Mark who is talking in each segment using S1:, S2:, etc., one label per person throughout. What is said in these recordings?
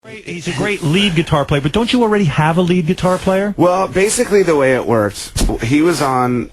S1: He's a great lead guitar player, but don't you already have a lead guitar player?
S2: Well, basically the way it worked, he was on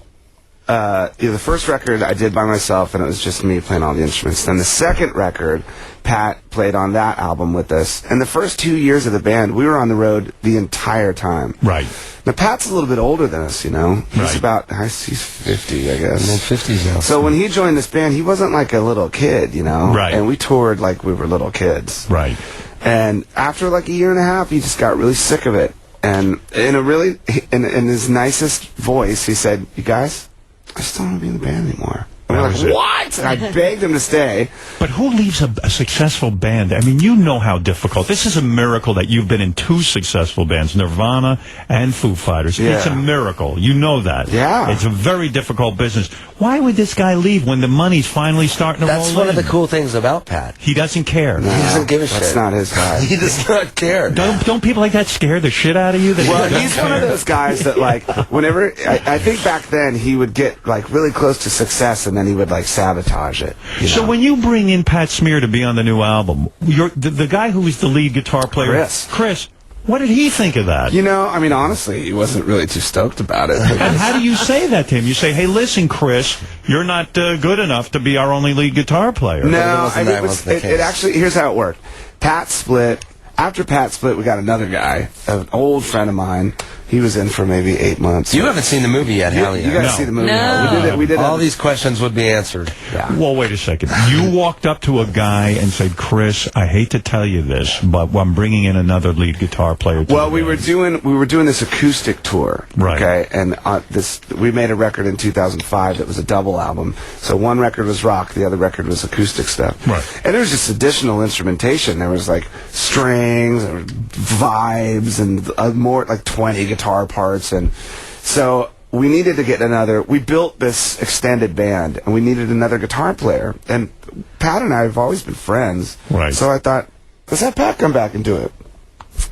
S2: the first record I did by myself, and it was just me playing all the instruments. Then the second record, Pat played on that album with us. And the first 2 years of the band, we were on the road the entire time.
S1: Right.
S2: Now, Pat's a little bit older than us, you know. He's
S1: Right.
S2: he's 50, I guess.
S3: Mid-50s now.
S2: So when he joined this band, he wasn't like a little kid, you know.
S1: Right.
S2: And we toured like we were little kids.
S1: Right.
S2: And after like a year and a half, he just got really sick of it. And in his nicest voice, he said, "You guys, I just don't want to be in the band anymore." And we're like, "What?" And I begged him to stay.
S1: But who leaves a successful band? I mean, you know how difficult. This is a miracle that you've been in 2 successful bands, Nirvana and Foo Fighters.
S2: Yeah.
S1: It's a miracle. You know that.
S2: Yeah.
S1: It's a very difficult business. Why would this guy leave when the money's finally starting to roll in?
S3: That's one of the cool things about Pat.
S1: He doesn't care.
S3: He doesn't give a shit.
S2: That's not his guy.
S3: He does not care.
S1: Don't people like that scare the shit out of you? That
S2: Well,
S1: he doesn't
S2: he's one of
S1: care?
S2: those guys that, like, whenever I think back then he would get like really close to success, and then he would like sabotage it. You
S1: So
S2: know?
S1: when you bring in Pat Smear to be on the new album, the guy who was the lead guitar player, Chris, what did he think of that?
S2: You know, I mean, honestly, he wasn't really too stoked about it.
S1: And how do you say that to him? You say, "Hey, listen, Chris, you're not good enough to be our only lead guitar player."
S2: No, I mean,
S3: that was the case.
S2: it actually, here's how it worked. Pat split. After Pat split, we got another guy, an old friend of mine. He was in for maybe 8 months.
S3: You haven't seen the movie yet,
S2: You
S3: have you?
S2: gotta
S1: No.
S2: see the movie.
S4: No.
S2: We did
S3: All
S2: it.
S3: these questions would be answered.
S2: Yeah.
S1: Well, wait a second. You walked up to a guy and said, "Chris, I hate to tell you this, but I'm bringing in another lead guitar player." To
S2: Well,
S1: the
S2: we were doing this acoustic tour,
S1: Right.
S2: Okay, and we made a record in 2005 that was a double album. So one record was rock, the other record was acoustic stuff.
S1: Right.
S2: And there was just additional instrumentation. There was like strings, there were vibes, and more like 20 guitar parts, and so we needed to get another. We built this extended band, and we needed another guitar player. And Pat and I have always been friends,
S1: Right.
S2: So I thought, let's have Pat come back and do it.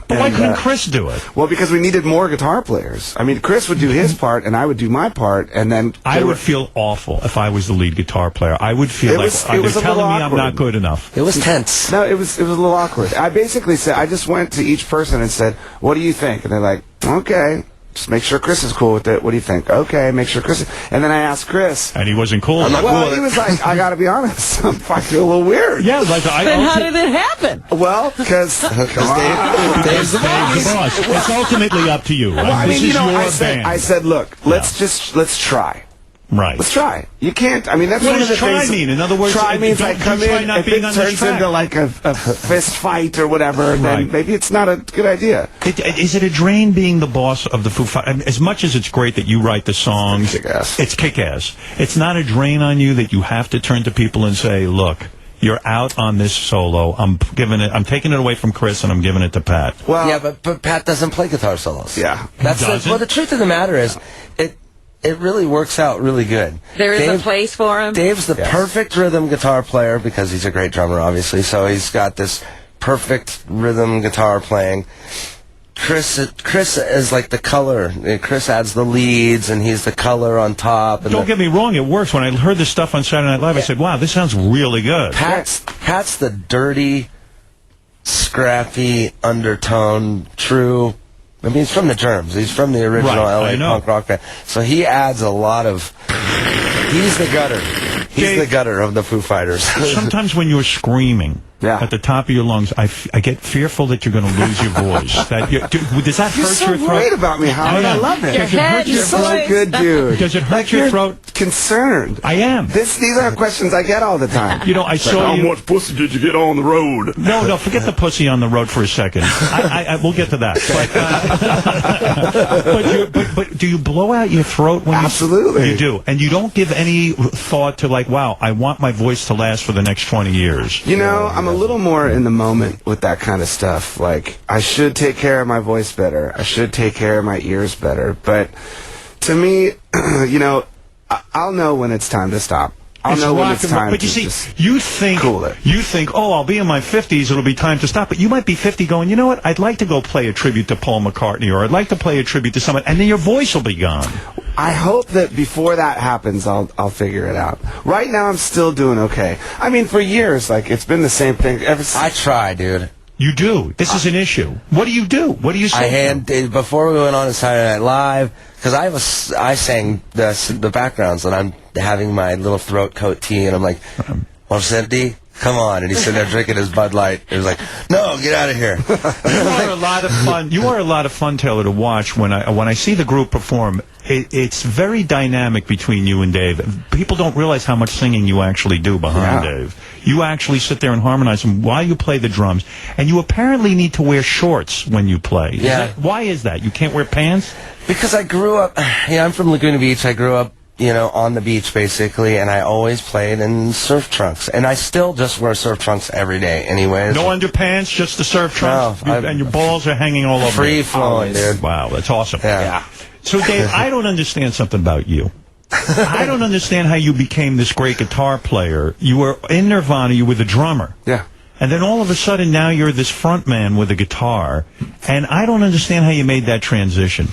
S1: But why
S2: And,
S1: couldn't Chris do it?
S2: Well, because we needed more guitar players. I mean, Chris would do his part, and I would do my part, and then
S1: I would feel awful if I was the lead guitar player. I would feel
S2: It
S1: like
S2: was- it
S1: they're
S2: was a
S1: telling
S2: little
S1: me I'm not
S2: awkward.
S1: good enough.
S3: It was tense.
S2: No, it was a little awkward. I basically said, I just went to each person and said, "What do you think?" And they're like, "Okay, just make sure Chris is cool with it. What do you think?" "Okay, make sure Chris." And then I asked Chris.
S1: And he wasn't cool.
S2: Well, he was like, "I got to be honest, I feel a little weird."
S1: Yeah, like
S4: Then how did it happen?
S2: Well, because
S3: Dave's the boss.
S1: It's ultimately up to you.
S2: Well, I
S1: This
S2: mean,
S1: is
S2: you know,
S1: your
S2: I
S1: band.
S2: said, look, let's try.
S1: Right.
S2: Let's try. You can't. I mean, that's
S1: What
S2: one of
S1: does
S2: the
S1: try
S2: things.
S1: mean? In other words,
S2: try means
S1: don't-
S2: like come
S1: don't try
S2: in.
S1: not
S2: If
S1: being
S2: it
S1: on this
S2: turns
S1: track.
S2: into like a fist fight or whatever, then
S1: Right.
S2: maybe it's not a good idea.
S1: Is it a drain being the boss of the Foo Fighters? As much as it's great that you write the songs,
S2: Kick-ass.
S1: it's kick-ass. It's not a drain on you that you have to turn to people and say, "Look, you're out on this solo. I'm taking it away from Chris and I'm giving it to Pat."
S2: Well,
S3: Yeah, but Pat doesn't play guitar solos.
S2: Yeah.
S3: That's
S1: Doesn't?
S3: well, the truth of the matter is, it really works out really good.
S4: There is a place for him.
S3: Dave's the perfect rhythm guitar player because he's a great drummer, obviously. So he's got this perfect rhythm guitar playing. Chris is like the color. Chris adds the leads, and he's the color on top. And
S1: Don't get me wrong, it works. When I heard this stuff on Saturday Night Live, I said, "Wow, this sounds really good."
S3: Pat's the dirty, scrappy undertone, true. I mean, he's from the Germs. He's from the original
S1: Right, I
S3: LA
S1: know.
S3: punk rock band. So he adds a lot of. He's the gutter. He's
S1: Dave-
S3: the gutter of the Foo Fighters.
S1: Sometimes when you're screaming at the top of your lungs, I get fearful that you're going to lose your voice. Does that
S2: You're
S1: hurt
S2: so
S1: your throat?
S2: worried about me, Howard. I love it.
S4: Your
S1: Does it hurt
S4: head,
S1: your
S4: your
S2: You're such a
S4: voice.
S2: good dude.
S1: Does it hurt
S2: Like,
S1: your
S2: you're
S1: throat?
S2: Concerned.
S1: I am.
S2: These are questions I get all the time.
S1: You know, I saw you.
S5: much pussy did you get on the road?
S1: No, forget the pussy on the road for a second. We'll get to that. But do you blow out your throat when
S2: Absolutely.
S1: you do? And you don't give any thought to like, wow, I want my voice to last for the next 20 years.
S2: You know, I'm a little more in the moment with that kind of stuff. Like, I should take care of my voice better. I should take care of my ears better. But to me, you know, I'll know when it's time to stop. I'll know when
S1: rock
S2: it's
S1: and roll.
S2: time
S1: But
S2: to
S1: you see,
S2: just
S1: you think,
S2: cool it.
S1: oh, I'll be in my 50s, it'll be time to stop. But you might be 50 going, you know what, I'd like to go play a tribute to Paul McCartney, or I'd like to play a tribute to someone, and then your voice will be gone.
S2: I hope that before that happens, I'll figure it out. Right now, I'm still doing okay. I mean, for years, like, it's been the same thing ever since.
S3: I try, dude.
S1: You do. This is an issue. What do you do? What do you say?
S3: Before we went on to Saturday Night Live, because I sang the backgrounds, and I'm having my little throat coat tea, and I'm like, well, Cindy, come on. And he's sitting there drinking his Bud Light. He was like, no, get out of here.
S1: You are a lot of fun. You are a lot of fun, Taylor, to watch when I see the group perform. It's very dynamic between you and Dave. People don't realize how much singing you actually do behind Dave. You actually sit there and harmonize them while you play the drums, and you apparently need to wear shorts when you play. Why is that? You can't wear pants?
S3: Because I grew up, I'm from Laguna Beach. I grew up, on the beach, basically, and I always played in surf trunks. And I still just wear surf trunks every day anyways.
S1: No underpants, just the surf trunks?
S3: No,
S1: and your balls are hanging all over.
S3: Free flowing, dude.
S1: Wow, that's awesome.
S3: Yeah.
S1: So, Dave, I don't understand something about you. I don't understand how you became this great guitar player. You were in Nirvana, you were the drummer.
S2: Yeah.
S1: And then all of a sudden now you're this front man with a guitar. And I don't understand how you made that transition.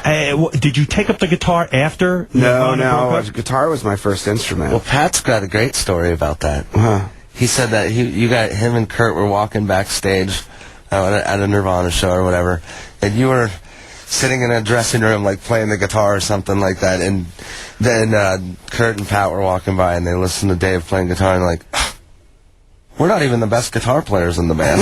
S1: Did you take up the guitar after?
S2: No. Guitar was my first instrument.
S3: Well, Pat's got a great story about that. He said that him and Kurt were walking backstage at a Nirvana show or whatever, and you were sitting in a dressing room, like playing the guitar or something like that, and then Kurt and Pat were walking by, and they listened to Dave playing guitar, and like, we're not even the best guitar players in the band.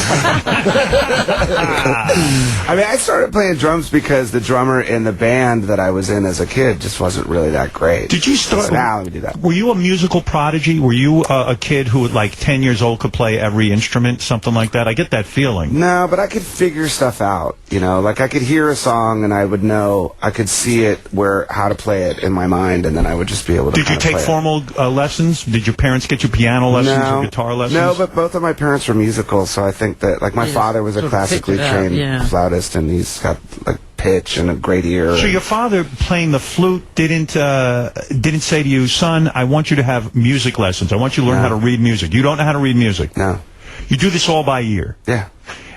S2: I mean, I started playing drums because the drummer in the band that I was in as a kid just wasn't really that great.
S1: Did you start?
S2: So now let me do that.
S1: Were you a musical prodigy? Were you a kid who, like 10 years old, could play every instrument, something like that? I get that feeling.
S2: No, but I could figure stuff out. Like I could hear a song and I would know, I could see it how to play it in my mind, and then I would just be able to.
S1: Did you take formal lessons? Did your parents get you piano lessons or guitar lessons?
S2: No, but both of my parents were musical, so I think that, like, my father was a classically trained flautist, and he's got like pitch and a great ear.
S1: So your father, playing the flute, didn't say to you, son, I want you to have music lessons. I want you to learn how to read music. You don't know how to read music.
S2: No.
S1: You do this all by ear.
S2: Yeah.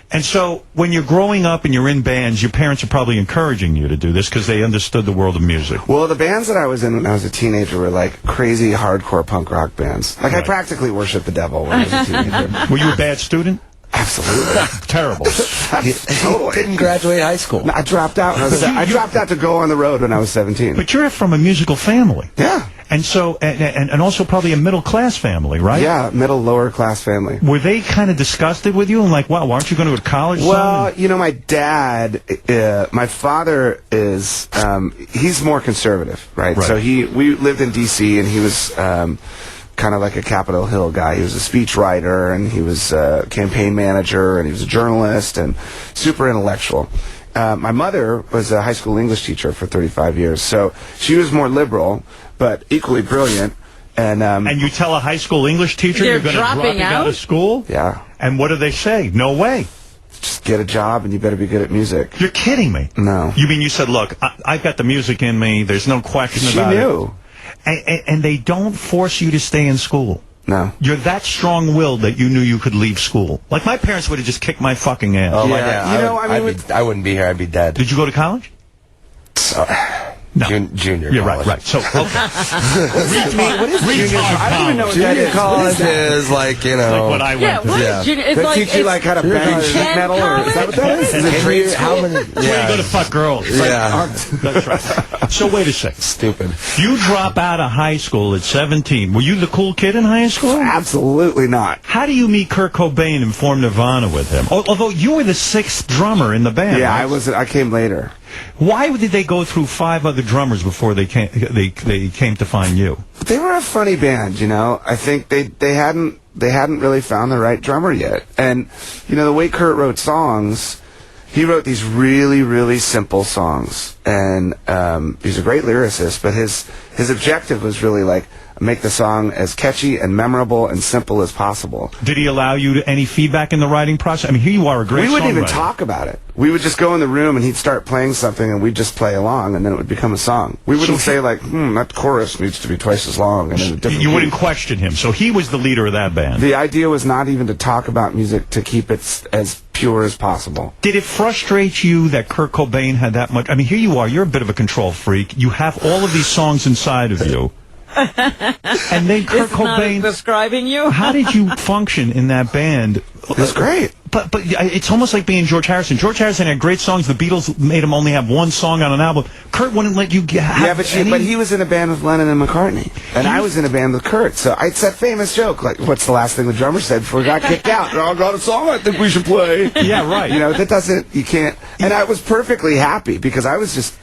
S1: And so when you're growing up and you're in bands, your parents are probably encouraging you to do this because they understood the world of music.
S2: Well, the bands that I was in when I was a teenager were like crazy hardcore punk rock bands. Like I practically worshiped the devil when I was a teenager.
S1: Were you a bad student?
S2: Absolutely.
S1: Terrible.
S2: Totally.
S3: Didn't graduate high school.
S2: No, I dropped out. I dropped out to go on the road when I was 17.
S1: But you're from a musical family.
S2: Yeah.
S1: And so, and also probably a middle-class family, right?
S2: Yeah, lower-class family.
S1: Were they kind of disgusted with you and like, wow, aren't you going to go to college?
S2: Well, my dad, my father is, he's more conservative, right? So we lived in D.C. and he was kind of like a Capitol Hill guy. He was a speechwriter, and he was a campaign manager, and he was a journalist, and super intellectual. My mother was a high school English teacher for 35 years, so she was more liberal, but equally brilliant. And
S1: you tell a high school English teacher you're going to drop out of school?
S2: Yeah.
S1: And what do they say? No way.
S2: Just get a job, and you better be good at music.
S1: You're kidding me.
S2: No.
S1: You mean you said, look, I've got the music in me. There's no question about it.
S2: She knew.
S1: And they don't force you to stay in school.
S2: No.
S1: You're that strong-willed that you knew you could leave school. Like, my parents would have just kicked my fucking ass.
S3: Oh, my dad. I wouldn't be here. I'd be dead.
S1: Did you go to college? No.
S3: Junior
S1: You're
S3: college.
S1: right. So, okay.
S2: What is junior? I don't even know what that
S3: Junior
S2: is.
S3: college is like,
S1: like what I went to.
S4: What is junior? It's
S2: They
S4: like
S2: teach you like how to bang sheet metal, or is that what that is? Is it trade
S3: How many?
S1: Where you go to fuck girls.
S3: Yeah.
S1: That's right. So wait a second.
S3: Stupid.
S1: You drop out of high school at 17. Were you the cool kid in high school?
S2: Absolutely not.
S1: How do you meet Kurt Cobain and form Nirvana with him? Although you were the sixth drummer in the band.
S2: Yeah,
S1: right?
S2: I came later.
S1: Why did they go through 5 other drummers before they came to find you?
S2: They were a funny band, I think they hadn't really found the right drummer yet. And the way Kurt wrote songs, he wrote these really, really simple songs. And he's a great lyricist, but his objective was really like make the song as catchy and memorable and simple as possible.
S1: Did he allow you any feedback in the writing process? I mean, here you are, a great songwriter.
S2: We wouldn't even talk about it. We would just go in the room and he'd start playing something and we'd just play along, and then it would become a song. We wouldn't say like, that chorus needs to be twice as long. And in a different
S1: You wouldn't question him. So he was the leader of that band.
S2: The idea was not even to talk about music, to keep it as pure as possible.
S1: Did it frustrate you that Kurt Cobain had that much? I mean, here you are. You're a bit of a control freak. You have all of these songs inside of you. And then Kurt Cobain.
S4: Not describing you.
S1: How did you function in that band?
S2: It was great.
S1: it's almost like being George Harrison. George Harrison had great songs. The Beatles made him only have one song on an album. Kurt wouldn't let you have
S2: but he was in a band with Lennon and McCartney, and I was in a band with Kurt. So it's that famous joke, like, what's the last thing the drummer said before he got kicked out? I got a song I think we should play.
S1: Yeah, right.
S2: You know, you can't. And I was perfectly happy because I was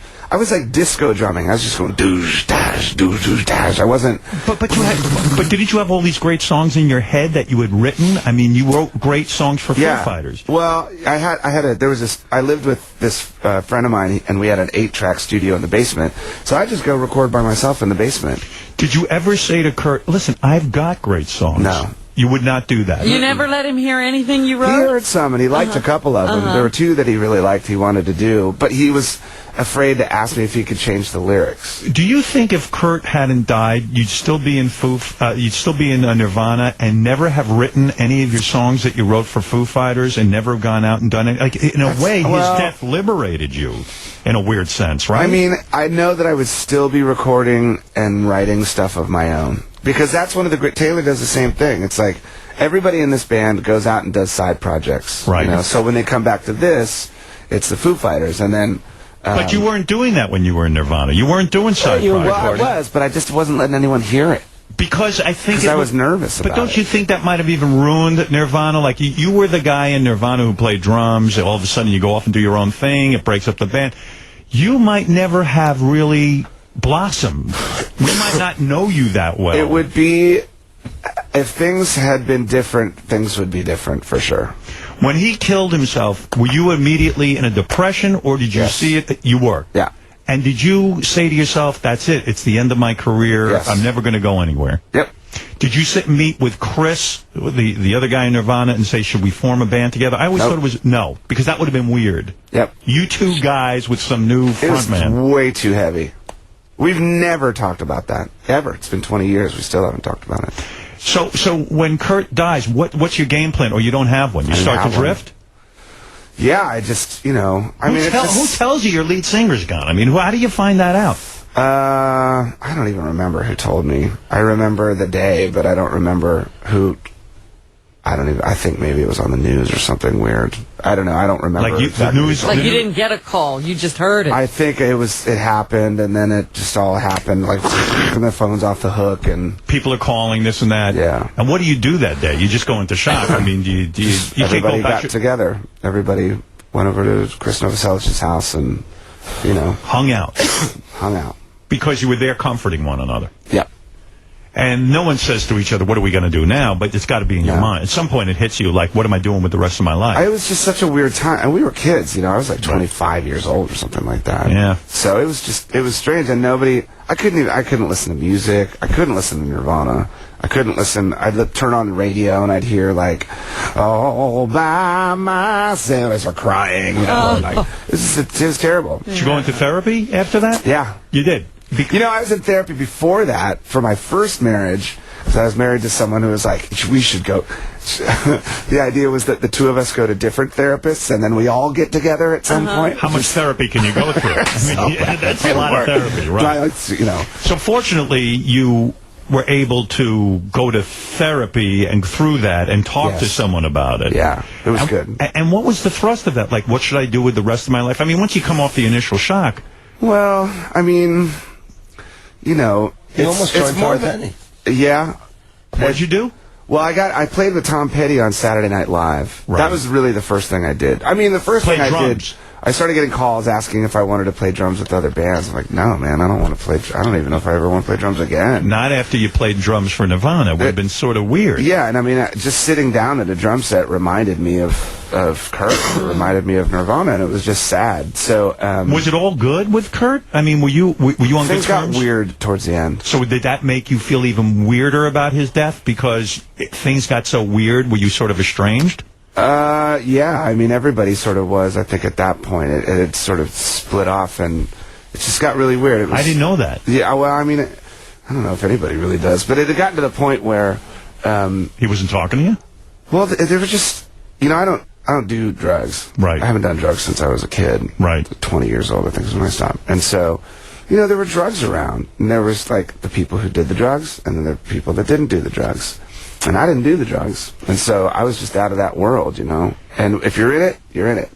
S2: like disco drumming. I was just going doosh dash, doosh doosh dash. I wasn't.
S1: But didn't you have all these great songs in your head that you had written? I mean, you wrote great songs for Foo Fighters.
S2: Well, I lived with this friend of mine, and we had an 8-track studio in the basement. So I just go record by myself in the basement.
S1: Did you ever say to Kurt, "Listen, I've got great songs"?
S2: No.
S1: You would not do that.
S4: You never let him hear anything you wrote?
S2: He heard some, and he liked a couple of them. There were 2 that he really liked, he wanted to do. But he was afraid to ask me if he could change the lyrics.
S1: Do you think if Kurt hadn't died, you'd still be in Nirvana and never have written any of your songs that you wrote for Foo Fighters and never have gone out and done it? Like, in a way, his death liberated you in a weird sense, right?
S2: I mean, I know that I would still be recording and writing stuff of my own. Because that's one of the great... Taylor does the same thing. It's like, everybody in this band goes out and does side projects.
S1: Right.
S2: You know? So when they come back to this, it's the Foo Fighters, and then...
S1: but you weren't doing that when you were in Nirvana. You weren't doing side projects.
S2: Well, I was, but I just wasn't letting anyone hear it.
S1: Because I think...
S2: I was nervous about it.
S1: But don't you think that might have even ruined Nirvana? Like, you were the guy in Nirvana who played drums. All of a sudden, you go off and do your own thing. It breaks up the band. You might never have really blossomed. We might not know you that well.
S2: It would be... If things had been different, things would be different, for sure.
S1: When he killed himself, were you immediately in a depression, or did you see it? You were.
S2: Yeah.
S1: And did you say to yourself, that's it, it's the end of my career,
S2: Yes.
S1: I'm never going to go anywhere?
S2: Yep.
S1: Did you sit and meet with Chris, the other guy in Nirvana, and say, should we form a band together? I always thought it was, no, because that would have been weird.
S2: Yep.
S1: You 2 guys with some new
S2: It was
S1: frontman.
S2: way too heavy. We've never talked about that, ever. It's been 20 years. We still haven't talked about it.
S1: So when Kurt dies, what's your game plan? Or you don't have one? You start to drift?
S2: Yeah, I just, you know... I mean,
S1: Who tells you your lead singer's gone? I mean, how do you find that out?
S2: I don't even remember who told me. I remember the day, but I don't remember who... I think maybe it was on the news or something weird. I don't know. I don't remember.
S1: Like
S2: exactly.
S1: the news...
S4: Like you didn't get a call, you just heard it.
S2: I think it happened, and then it just all happened, like, and the phone's off the hook, and...
S1: People are calling this and that.
S2: Yeah.
S1: And what do you do that day? You just go into shock. I mean, do you
S2: Everybody got together. Everybody went over to Chris Novoselic's house and, you know...
S1: hung out.
S2: Hung out.
S1: Because you were there comforting one another.
S2: Yep.
S1: And no one says to each other, what are we going to do now? But it's got to be in your mind. At some point, it hits you like, what am I doing with the rest of my life?
S2: It was just such a weird time. And we were kids, you know. I was like 25 years old or something like that.
S1: Yeah.
S2: So it was strange. And I couldn't listen to music. I couldn't listen to Nirvana. I couldn't listen. I'd turn on the radio and I'd hear, like, all by myself. I start crying. You know, like, it was terrible.
S1: Did you go into therapy after that?
S2: Yeah.
S1: You did?
S2: You know, I was in therapy before that for my first marriage. So I was married to someone who was like, we should go. The idea was that the 2 of us go to different therapists, and then we all get together at some point.
S1: How much therapy can you go through? I mean, that's a lot of therapy, right?
S2: You know.
S1: So fortunately, you were able to go to therapy and through that and talk to someone about it.
S2: Yeah, it was good.
S1: And what was the thrust of that? Like, what should I do with the rest of my life? I mean, once you come off the initial shock.
S2: Well, I mean, you know,
S3: You almost joined Tom Petty.
S2: Yeah.
S1: What'd you do?
S2: Well, I played with Tom Petty on Saturday Night Live.
S1: Right.
S2: That was really the first thing I did. I mean, the first thing I did, I started getting calls asking if I wanted to play drums with other bands. I'm like, no, man, I don't want to play. I don't even know if I ever want to play drums again.
S1: Not after you played drums for Nirvana. It would have been sort of weird.
S2: Yeah, and I mean, just sitting down at a drum set reminded me of Kurt. It reminded me of Nirvana, and it was just sad. So,
S1: was it all good with Kurt? I mean, were you on good terms?
S2: Things got weird towards the end.
S1: So did that make you feel even weirder about his death because things got so weird? Were you sort of estranged?
S2: Yeah, I mean, everybody sort of was, I think, at that point. It had sort of split off, and it just got really weird.
S1: I didn't know that.
S2: Yeah, well, I mean, I don't know if anybody really does, but it had gotten to the point where...
S1: he wasn't talking to you?
S2: Well, they were just... You know, I don't do drugs.
S1: Right.
S2: I haven't done drugs since I was a kid.
S1: Right.
S2: 20 years old, I think, is when I stopped. And so, you know, there were drugs around. And there was, like, the people who did the drugs, and then there were people that didn't do the drugs. And I didn't do the drugs. And so I was just out of that world, you know. And if you're in it, you're in it.